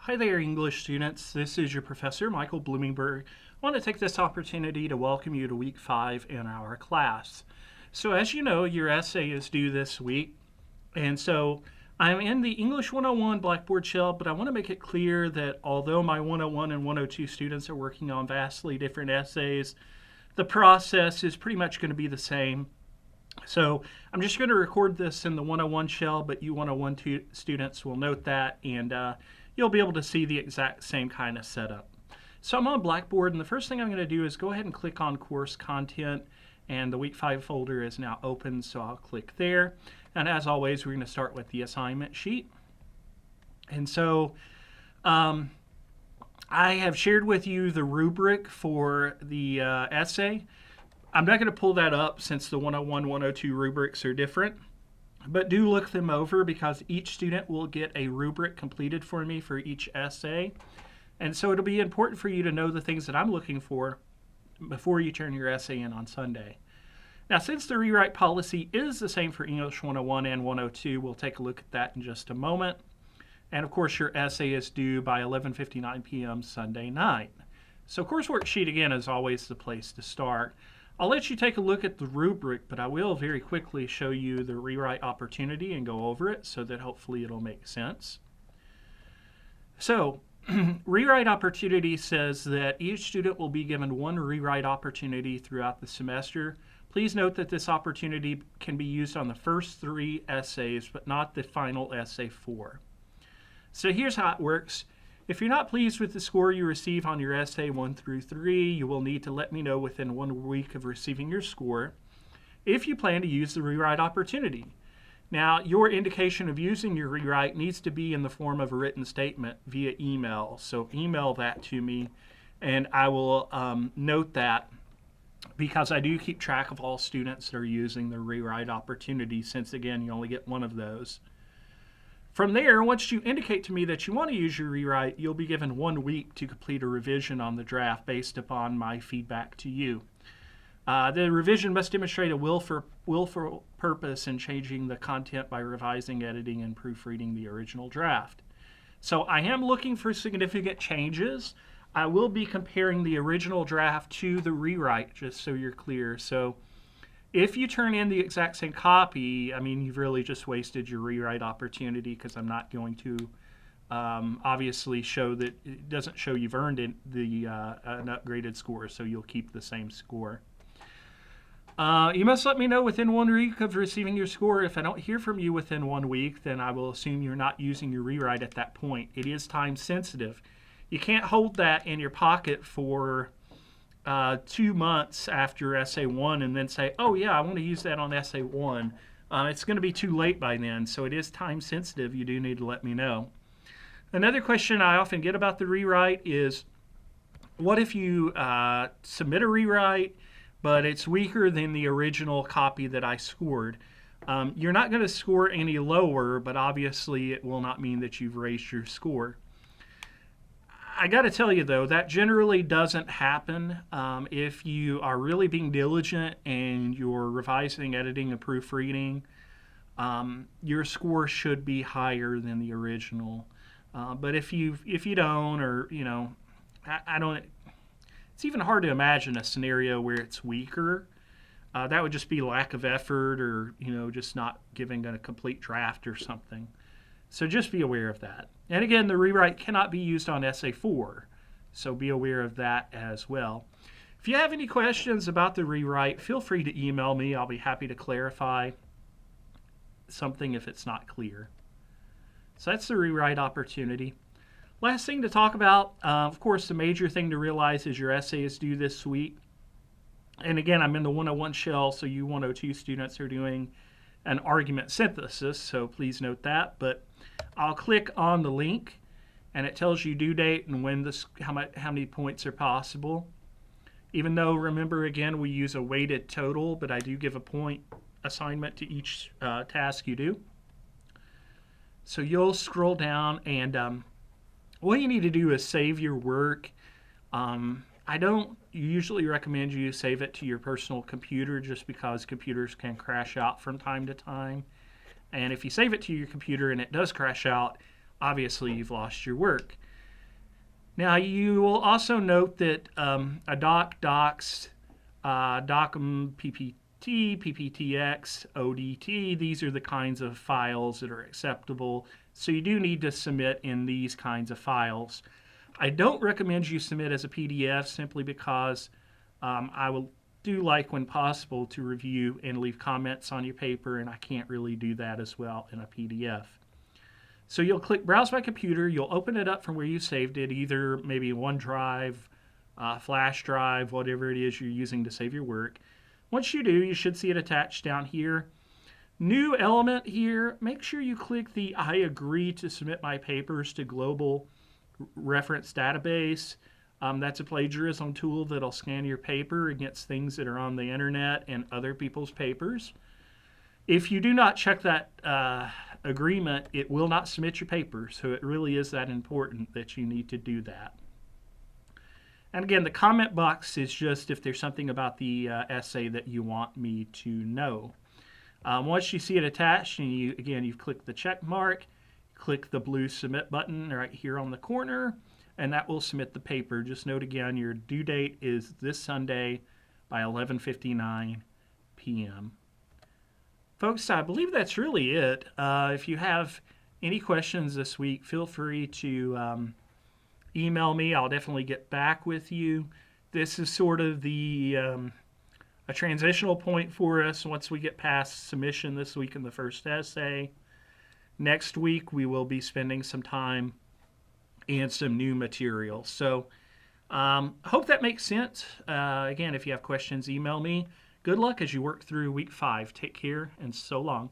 Hi there, English students. This is your professor, Michael Bloomingberg. I want to take this opportunity to welcome you to week 5 in our class. So as you know, your essay is due this week. And so I'm in the English 101 Blackboard shell, but I want to make it clear that although my 101 and 102 students are working on vastly different essays, the process is pretty much going to be the same. So I'm just going to record this in the 101 shell, but you 101 students will note that, and you'll be able to see the exact same kind of setup. So I'm on Blackboard, and the first thing I'm going to do is go ahead and click on Course Content, and the Week 5 folder is now open, so I'll click there. And as always, we're going to start with the assignment sheet. And so I have shared with you the rubric for the essay. I'm not going to pull that up since the 101, 102 rubrics are different, but do look them over because each student will get a rubric completed for me for each essay. And so it'll be important for you to know the things that I'm looking for before you turn your essay in on Sunday. Now, since the rewrite policy is the same for English 101 and 102, we'll take a look at that in just a moment. And of course, your essay is due by 11:59 p.m. Sunday night. So course worksheet, again, is always the place to start. I'll let you take a look at the rubric, but I will very quickly show you the rewrite opportunity and go over it so that hopefully it'll make sense. So, rewrite opportunity says that each student will be given one rewrite opportunity throughout the semester. Please note that this opportunity can be used on the first 3 essays, but not the final essay 4. So here's how it works. If you're not pleased with the score you receive on your essay 1 through 3, you will need to let me know within 1 week of receiving your score if you plan to use the rewrite opportunity. Now, your indication of using your rewrite needs to be in the form of a written statement via email. So email that to me, and I will note that because I do keep track of all students that are using the rewrite opportunity since, again, you only get 1 of those. From there, once you indicate to me that you want to use your rewrite, you'll be given 1 week to complete a revision on the draft based upon my feedback to you. The revision must demonstrate a willful purpose in changing the content by revising, editing, and proofreading the original draft. So I am looking for significant changes. I will be comparing the original draft to the rewrite, just so you're clear. So if you turn in the exact same copy, I mean, you've really just wasted your rewrite opportunity because I'm not going to obviously show that it doesn't show you've earned an upgraded score, so you'll keep the same score. You must let me know within 1 week of receiving your score. If I don't hear from you within 1 week, then I will assume you're not using your rewrite at that point. It is time sensitive. You can't hold that in your pocket for 2 months after essay 1 and then say, oh yeah, I want to use that on essay 1. It's going to be too late by then, so it is time sensitive. You do need to let me know. Another question I often get about the rewrite is, what if you submit a rewrite, but it's weaker than the original copy that I scored? You're not going to score any lower, but obviously it will not mean that you've raised your score. I got to tell you, though, that generally doesn't happen. If you are really being diligent and you're revising, editing, and proofreading, your score should be higher than the original. But if you don't, or I don't. It's even hard to imagine a scenario where it's weaker. That would just be lack of effort, or just not giving a complete draft or something. So just be aware of that. And again, the rewrite cannot be used on essay 4, so be aware of that as well. If you have any questions about the rewrite, feel free to email me. I'll be happy to clarify something if it's not clear. So that's the rewrite opportunity. Last thing to talk about, of course, the major thing to realize is your essay is due this week. And again, I'm in the 101 shell, so you 102 students are doing an argument synthesis, so please note that. But I'll click on the link, and it tells you due date and when how many points are possible. Even though, remember, again, we use a weighted total, but I do give a point assignment to each task you do. So you'll scroll down, and what you need to do is save your work. I don't usually recommend you save it to your personal computer just because computers can crash out from time to time. And if you save it to your computer and it does crash out, obviously you've lost your work. Now, you will also note that a docs, docum, PPT, PPTX, ODT, these are the kinds of files that are acceptable. So you do need to submit in these kinds of files. I don't recommend you submit as a PDF simply because I will do like when possible to review and leave comments on your paper, and I can't really do that as well in a PDF. So you'll click Browse My Computer. You'll open it up from where you saved it, either maybe OneDrive, flash drive, whatever it is you're using to save your work. Once you do, you should see it attached down here. New element here, make sure you click the I agree to submit my papers to Global Reference Database. That's a plagiarism tool that'll scan your paper against things that are on the internet and other people's papers. If you do not check that agreement, it will not submit your paper. So it really is that important that you need to do that. And again, the comment box is just if there's something about the essay that you want me to know. Once you see it attached, and you've clicked the check mark, click the blue submit button right here on the corner, and that will submit the paper. Just note again, your due date is this Sunday by 11:59 p.m. Folks, I believe that's really it. If you have any questions this week, feel free to email me. I'll definitely get back with you. This is sort of the a transitional point for us once we get past submission this week in the first essay. Next week, we will be spending some time and some new material. So hope that makes sense. Again, if you have questions, email me. Good luck as you work through week 5. Take care and so long.